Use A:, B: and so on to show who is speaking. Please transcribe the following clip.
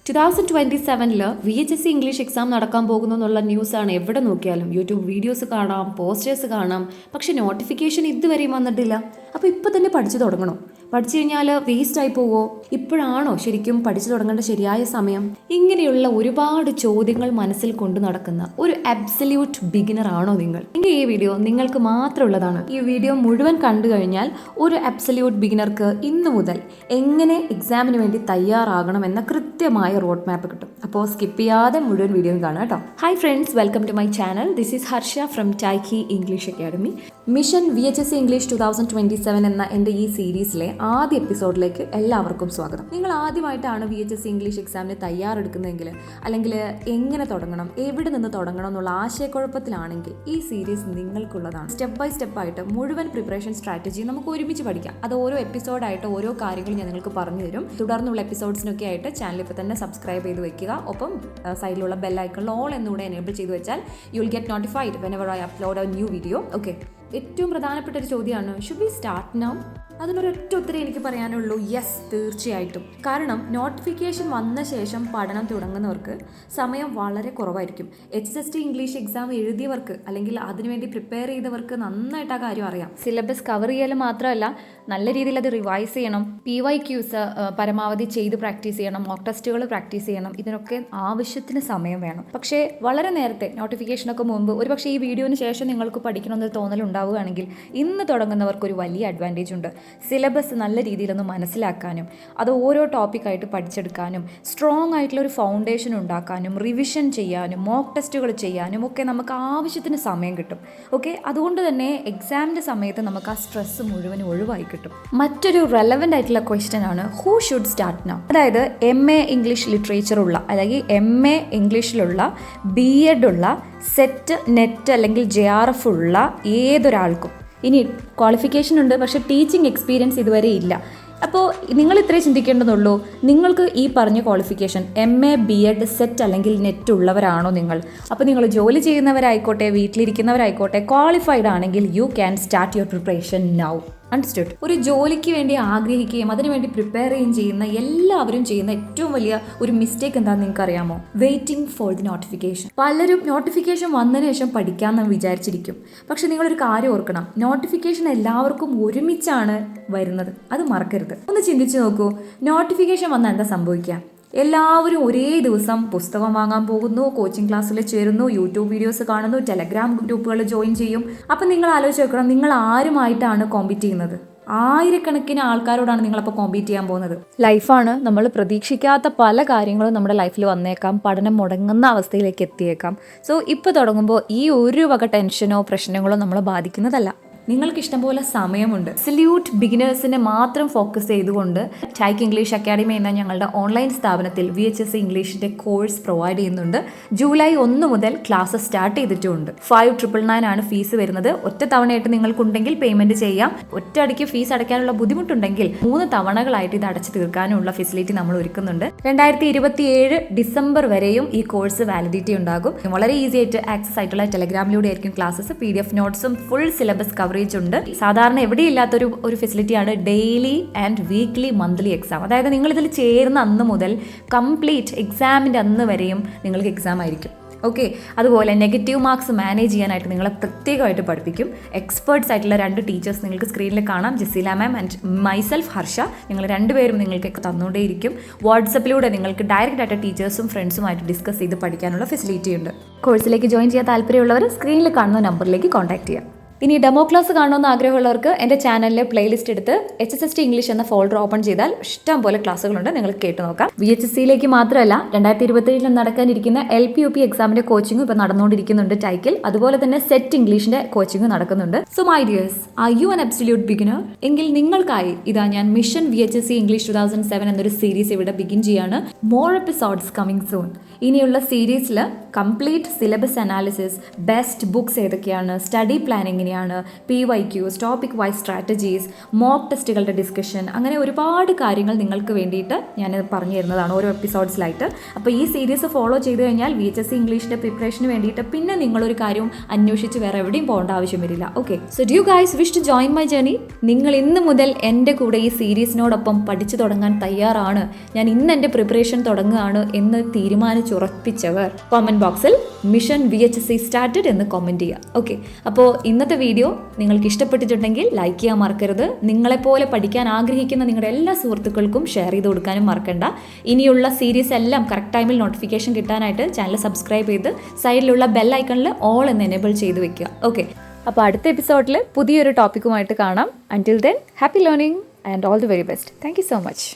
A: 2027 VHSC English exam നടക്കാൻ പോകുന്നു എന്നുള്ള ന്യൂസാണ് എവിടെ നോക്കിയാലും. യൂട്യൂബ് വീഡിയോസ് കാണാം, പോസ്റ്റേഴ്സ് കാണാം, പക്ഷെ നോട്ടിഫിക്കേഷൻ ഇതുവരെയും വന്നിട്ടില്ല. അപ്പോൾ ഇപ്പോൾ തന്നെ പഠിച്ചു തുടങ്ങണം. പഠിച്ചു കഴിഞ്ഞാൽ വേസ്റ്റ് ആയി പോവോ? ഇപ്പോഴാണോ ശരിക്കും പഠിച്ചു തുടങ്ങേണ്ട ശരിയായ സമയം? ഇങ്ങനെയുള്ള ഒരുപാട് ചോദ്യങ്ങൾ മനസ്സിൽ കൊണ്ടു നടക്കുന്ന ഒരു അബ്സല്യൂട്ട് ബിഗിനർ ആണോ നിങ്ങൾ? എങ്കിൽ ഈ വീഡിയോ നിങ്ങൾക്ക് മാത്രമുള്ളതാണ്. ഈ വീഡിയോ മുഴുവൻ കണ്ടു കഴിഞ്ഞാൽ ഒരു അബ്സല്യൂട്ട് ബിഗിനർക്ക് ഇന്നു മുതൽ എങ്ങനെ എക്സാമിന് വേണ്ടി തയ്യാറാകണം എന്ന കൃത്യമായ റോഡ് മാപ്പ് കിട്ടും. അപ്പോൾ സ്കിപ്പ് ചെയ്യാതെ മുഴുവൻ വീഡിയോ കാണാം കേട്ടോ. Hi friends, welcome to my channel. This is Harsha from ടൈക്കി English academy. Mission VHSC English 2027 എന്ന എൻ്റെ ഈ സീരീസിലെ ആദ്യ എപ്പിസോഡിലേക്ക് എല്ലാവർക്കും സ്വാഗതം. നിങ്ങൾ ആദ്യമായിട്ടാണ് VHSC ഇംഗ്ലീഷ് എക്സാമിന് തയ്യാറെടുക്കുന്നതെങ്കിൽ, അല്ലെങ്കിൽ എങ്ങനെ തുടങ്ങണം, എവിടെ നിന്ന് തുടങ്ങണം എന്നുള്ള ആശയക്കുഴപ്പത്തിലാണെങ്കിൽ ഈ സീരീസ് നിങ്ങൾക്കുള്ളതാണ്. സ്റ്റെപ്പ് ബൈ സ്റ്റെപ്പ് ആയിട്ട് മുഴുവൻ പ്രിപ്പറേഷൻ സ്ട്രാറ്റജി നമുക്ക് ഒരുമിച്ച് പഠിക്കാം. അത് ഓരോ എപ്പിസോഡായിട്ട് ഓരോ കാര്യങ്ങളും ഞാൻ നിങ്ങൾക്ക് പറഞ്ഞു തരും. തുടർന്നുള്ള എപ്പിസോഡ്സിനൊക്കെ ആയിട്ട് ചാനൽ ഇപ്പോൾ തന്നെ സബ്സ്ക്രൈബ് ചെയ്ത് വെക്കുക. ഒപ്പം സൈഡിലുള്ള ബെല്ലൈക്കൺ ഓൾ എന്നുകൂടെ എനേബിൾ ചെയ്ത് വെച്ചാൽ you will get notified whenever I upload a new video. Okay, ഏറ്റവും പ്രധാനപ്പെട്ട ഒരു ചോദ്യമാണ്, ഷുഡ് വി സ്റ്റാർട്ട് നൗ? അതിനൊരൊറ്റ ഉത്തരം എനിക്ക് പറയാനുള്ളൂ, യെസ്, തീർച്ചയായിട്ടും. കാരണം നോട്ടിഫിക്കേഷൻ വന്ന ശേഷം പഠനം തുടങ്ങുന്നവർക്ക് സമയം വളരെ കുറവായിരിക്കും. HST ഇംഗ്ലീഷ് എക്സാം എഴുതിയവർക്ക് അല്ലെങ്കിൽ അതിനുവേണ്ടി പ്രിപ്പയർ ചെയ്തവർക്ക് നന്നായിട്ട് ആ കാര്യം അറിയാം. സിലബസ് കവർ ചെയ്യൽ മാത്രമല്ല, നല്ല രീതിയിൽ അത് റിവൈസ് ചെയ്യണം. PYQs പരമാവധി ചെയ്ത് പ്രാക്ടീസ് ചെയ്യണം, മോക്ക് ടെസ്റ്റുകൾ പ്രാക്ടീസ് ചെയ്യണം. ഇതിനൊക്കെ ആവശ്യത്തിന് സമയം വേണം. പക്ഷേ വളരെ നേരത്തെ നോട്ടിഫിക്കേഷനൊക്കെ മുമ്പ്, ഒരുപക്ഷെ ഈ വീഡിയോന് ശേഷം നിങ്ങൾക്ക് പഠിക്കണമെന്നൊരു തോന്നലുണ്ടാവുകയാണെങ്കിൽ ഇന്ന് തുടങ്ങുന്നവർക്കൊരു വലിയ അഡ്വാൻറ്റേജ് ഉണ്ട്. സിലബസ് നല്ല രീതിയിലൊന്ന് മനസ്സിലാക്കാനും അത് ഓരോ ടോപ്പിക്കായിട്ട് പഠിച്ചെടുക്കാനും സ്ട്രോങ് ആയിട്ടുള്ള ഒരു ഫൗണ്ടേഷൻ ഉണ്ടാക്കാനും റിവിഷൻ ചെയ്യാനും മോക്ക് ടെസ്റ്റുകൾ ചെയ്യാനും ഒക്കെ നമുക്ക് ആവശ്യത്തിന് സമയം കിട്ടും. ഓക്കെ, അതുകൊണ്ട് തന്നെ എക്സാമിൻ്റെ സമയത്ത് നമുക്ക് ആ സ്ട്രെസ് മുഴുവനും ഒഴിവായി കിട്ടും. മറ്റൊരു റെലവൻ്റ് ആയിട്ടുള്ള ക്വസ്റ്റ്യൻ ആണ്, ഹൂ ഷുഡ് സ്റ്റാർട്ട് നൗ? അതായത് MA ഇംഗ്ലീഷ് ലിറ്ററേച്ചർ ഉള്ള, അല്ലെങ്കിൽ MA ഇംഗ്ലീഷിലുള്ള BEd ഉള്ള, സെറ്റ്, നെറ്റ് അല്ലെങ്കിൽ JRF ഉള്ള ഏതൊരാൾക്കും. ഇനി ക്വാളിഫിക്കേഷൻ ഉണ്ട്, പക്ഷേ ടീച്ചിങ് എക്സ്പീരിയൻസ് ഇതുവരെ ഇല്ല. അപ്പോൾ നിങ്ങൾ ഇത്രേ ചിന്തിക്കേണ്ടതുള്ളൂ, നിങ്ങൾക്ക് ഈ പറഞ്ഞ ക്വാളിഫിക്കേഷൻ MA BEd സെറ്റ് അല്ലെങ്കിൽ നെറ്റ് ഉള്ളവരാണോ നിങ്ങൾ? അപ്പോൾ നിങ്ങൾ ജോലി ചെയ്യുന്നവരായിക്കോട്ടെ, വീട്ടിലിരിക്കുന്നവരായിക്കോട്ടെ, ക്വാളിഫൈഡ് ആണെങ്കിൽ you can start your preparation now. Understood? ഒരു ജോലിക്ക് വേണ്ടി ആഗ്രഹിക്കുകയും അതിനുവേണ്ടി പ്രിപ്പയർ ചെയ്യുകയും ചെയ്യുന്ന എല്ലാവരും ചെയ്യുന്ന ഏറ്റവും വലിയ ഒരു മിസ്റ്റേക്ക് എന്താണെന്ന് നിങ്ങൾക്ക് അറിയാമോ? Waiting for the notification. പലരും നോട്ടിഫിക്കേഷൻ വന്നതിന് ശേഷം പഠിക്കാമെന്ന് വിചാരിച്ചിരിക്കും. പക്ഷെ നിങ്ങളൊരു കാര്യം ഓർക്കണം, നോട്ടിഫിക്കേഷൻ എല്ലാവർക്കും ഒരുമിച്ചാണ് വരുന്നത്. അത് മറക്കരുത്. ഒന്ന് ചിന്തിച്ചു നോക്കൂ, നോട്ടിഫിക്കേഷൻ വന്നാൽ എന്താ സംഭവിക്കുക? എല്ലാവരും ഒരേ ദിവസം പുസ്തകം വാങ്ങാൻ പോകുന്നു, കോച്ചിങ് ക്ലാസ്സിൽ ചേരുന്നു, യൂട്യൂബ് വീഡിയോസ് കാണുന്നു, ടെലഗ്രാം ഗ്രൂപ്പുകൾ ജോയിൻ ചെയ്യും. അപ്പം നിങ്ങൾ ആലോചിച്ച് നോക്കണം, നിങ്ങൾ ആരുമായിട്ടാണ് കോമ്പീറ്റ് ചെയ്യുന്നത്? ആയിരക്കണക്കിന് ആൾക്കാരോടാണ് നിങ്ങളപ്പോൾ കോമ്പീറ്റ് ചെയ്യാൻ പോകുന്നത്. ലൈഫാണ്, നമ്മൾ പ്രതീക്ഷിക്കാത്ത പല കാര്യങ്ങളും നമ്മുടെ ലൈഫിൽ വന്നേക്കാം, പഠനം മുടങ്ങുന്ന അവസ്ഥയിലേക്ക് എത്തിയേക്കാം. സോ ഇപ്പോൾ തുടങ്ങുമ്പോൾ ഈ ഒരു വക ടെൻഷനോ പ്രശ്നങ്ങളോ നമ്മളെ ബാധിക്കുന്നതല്ല. നിങ്ങൾക്ക് ഇഷ്ടംപോലെ സമയമുണ്ട്. അബ്സല്യൂട്ട് ബിഗിനേഴ്സിനെ മാത്രം ഫോക്കസ് ചെയ്തുകൊണ്ട് ടൈക്ക് ഇംഗ്ലീഷ് അക്കാഡമി എന്ന ഞങ്ങളുടെ ഓൺലൈൻ സ്ഥാപനത്തിൽ VHSC ഇംഗ്ലീഷിൻ്റെ കോഴ്സ് പ്രൊവൈഡ് ചെയ്യുന്നുണ്ട്. ജൂലൈ 1 മുതൽ ക്ലാസ് സ്റ്റാർട്ട് ചെയ്തിട്ടുമുണ്ട്. 5,999 ആണ് ഫീസ് വരുന്നത്. ഒറ്റ തവണയായിട്ട് നിങ്ങൾക്കുണ്ടെങ്കിൽ പേയ്മെൻറ്റ് ചെയ്യാം. ഒറ്റയടിക്ക് ഫീസ് അടയ്ക്കാനുള്ള ബുദ്ധിമുട്ടുണ്ടെങ്കിൽ 3 തവണകളായിട്ട് ഇത് അടച്ചു തീർക്കാനുള്ള ഫെസിലിറ്റി നമ്മൾ ഒരുക്കുന്നുണ്ട്. 2027 ഡിസംബർ വരെയും ഈ കോഴ്സ് വാലിഡിറ്റി ഉണ്ടാകും. വളരെ ഈസി ആയിട്ട് ആക്സസ് ആയിട്ടുള്ള ടെലഗ്രാമിലൂടെ ആയിരിക്കും ക്ലാസ്സസ്. PDF നോട്ട്സും ഫുൾ സിലബസ് കവറേജ് ഉണ്ട്. സാധാരണ എവിടെയില്ലാത്തൊരു ഫെസിലിറ്റിയാണ് daily and weekly monthly exam. അതായത് നിങ്ങൾ ഇതിൽ ചേരുന്ന അന്ന് മുതൽ കംപ്ലീറ്റ് എക്സാമിൻ്റെ അന്ന് വരെയും നിങ്ങൾക്ക് എക്സാം ആയിരിക്കും. ഓക്കെ, അതുപോലെ നെഗറ്റീവ് മാർക്സ് മാനേജ് ചെയ്യാനായിട്ട് നിങ്ങളെ പ്രത്യേകമായിട്ട് പഠിപ്പിക്കും. എക്സ്പേർട്സ് ആയിട്ടുള്ള 2 ടീച്ചേഴ്സ് നിങ്ങൾക്ക് സ്ക്രീനിൽ കാണാം, Jaseela ma'am and myself Harsha. നിങ്ങൾ രണ്ടുപേരും നിങ്ങൾക്ക് തന്നുകൊണ്ടേയിരിക്കും. വാട്സപ്പിലൂടെ നിങ്ങൾക്ക് ഡയറക്റ്റ് ആയിട്ട് ടീച്ചേഴ്സും ഫ്രണ്ട്സുമായിട്ട് ഡിസ്കസ് ചെയ്ത് പഠിക്കാനുള്ള ഫെസിലിറ്റി ഉണ്ട്. കോഴ്സിലേക്ക് ജോയിൻ ചെയ്യാൻ താല്പര്യമുള്ളവർ സ്ക്രീനിൽ കാണുന്ന നമ്പറിലേക്ക് കോൺടാക്ട് ചെയ്യാം. ഇനി ഡെമോ ക്ലാസ് കാണണമെന്ന് ആഗ്രഹമുള്ളവർക്ക് എൻ്റെ ചാനലിലെ പ്ലേലിസ്റ്റ് എടുത്ത് HST ഇംഗ്ലീഷ് എന്ന ഫോൾഡർ ഓപ്പൺ ചെയ്താൽ ഇഷ്ടം പോലെ ക്ലാസ്സുകളുണ്ട്, നിങ്ങൾക്ക് കേട്ട് നോക്കാം. VHSCയിലേക്ക് മാത്രമല്ല, 2027 നടക്കാനിരിക്കുന്ന LP UP എക്സാമിൻ്റെ കോച്ചിങ്ങും ഇപ്പോൾ നടന്നുകൊണ്ടിരിക്കുന്നുണ്ട് ടൈക്കിൽ. അതുപോലെ തന്നെ സെറ്റ് ഇംഗ്ലീഷിൻ്റെ കോച്ചിങ്ങും നടക്കുന്നുണ്ട്. So my dears, are you an absolute beginner? എങ്കിൽ നിങ്ങൾക്കായി ഇതാ ഞാൻ മിഷൻ VHSC ഇംഗ്ലീഷ് 2007 എന്നൊരു സീരീസ് ഇവിടെ ബിഗിൻ ചെയ്യാണ്. More episodes coming soon. ഇനിയുള്ള സീരീസിൽ complete syllabus analysis, best books ഏതൊക്കെയാണ്, സ്റ്റഡി പ്ലാനിങ്ങിന്
B: എങ്ങനെയാണ്, PYQs, topic wise strategies, mock ടെസ്റ്റുകളുടെ ഡിസ്കഷൻ, അങ്ങനെ ഒരുപാട് കാര്യങ്ങൾ നിങ്ങൾക്ക് വേണ്ടിയിട്ട് ഞാൻ പറഞ്ഞു തരുന്നതാണ് ഓരോ എപ്പിസോഡ്സിലായിട്ട്. അപ്പോൾ ഈ സീരീസ് ഫോളോ ചെയ്ത് കഴിഞ്ഞാൽ VHSC ഇംഗ്ലീഷിൻ്റെ പ്രിപ്പറേഷന് വേണ്ടിയിട്ട് പിന്നെ നിങ്ങളൊരു കാര്യവും അന്വേഷിച്ച് വേറെ എവിടെയും പോകേണ്ട ആവശ്യം വരില്ല. Okay, so do you guys wish to join my journey? നിങ്ങൾ ഇന്ന് മുതൽ എൻ്റെ കൂടെ ഈ സീരീസിനോടൊപ്പം പഠിച്ചു തുടങ്ങാൻ തയ്യാറാണ്, ഞാൻ ഇന്ന് എൻ്റെ പ്രിപ്പറേഷൻ തുടങ്ങുകയാണ് എന്ന് തീരുമാനിച്ചുറപ്പിച്ചവർ കമൻറ്റ് ബോക്സിൽ മിഷൻ VHSC സ്റ്റാർട്ടഡ് എന്ന് കമൻറ്റ് ചെയ്യുക. ഓക്കെ, അപ്പോൾ ഇന്നത്തെ വീഡിയോ നിങ്ങൾക്ക് ഇഷ്ടപ്പെട്ടിട്ടുണ്ടെങ്കിൽ ലൈക്ക് ചെയ്യാൻ മറക്കരുത്. നിങ്ങളെപ്പോലെ പഠിക്കാൻ ആഗ്രഹിക്കുന്ന നിങ്ങളുടെ എല്ലാ സുഹൃത്തുക്കൾക്കും ഷെയർ ചെയ്ത് കൊടുക്കാനും മറക്കണ്ട. ഇനിയുള്ള സീരീസ് എല്ലാം കറക്റ്റ് ടൈമിൽ നോട്ടിഫിക്കേഷൻ കിട്ടാനായിട്ട് ചാനൽ സബ്സ്ക്രൈബ് ചെയ്ത് സൈഡിലുള്ള ബെൽ ഐക്കണിൽ ഓൾ എന്ന് എനേബിൾ ചെയ്ത് വെക്കുക. ഓക്കെ, അപ്പോൾ അടുത്ത എപ്പിസോഡിൽ പുതിയൊരു ടോപ്പിക്കുമായിട്ട് കാണാം. അൻറ്റിൽ then happy learning and all the very best. Thank you so much.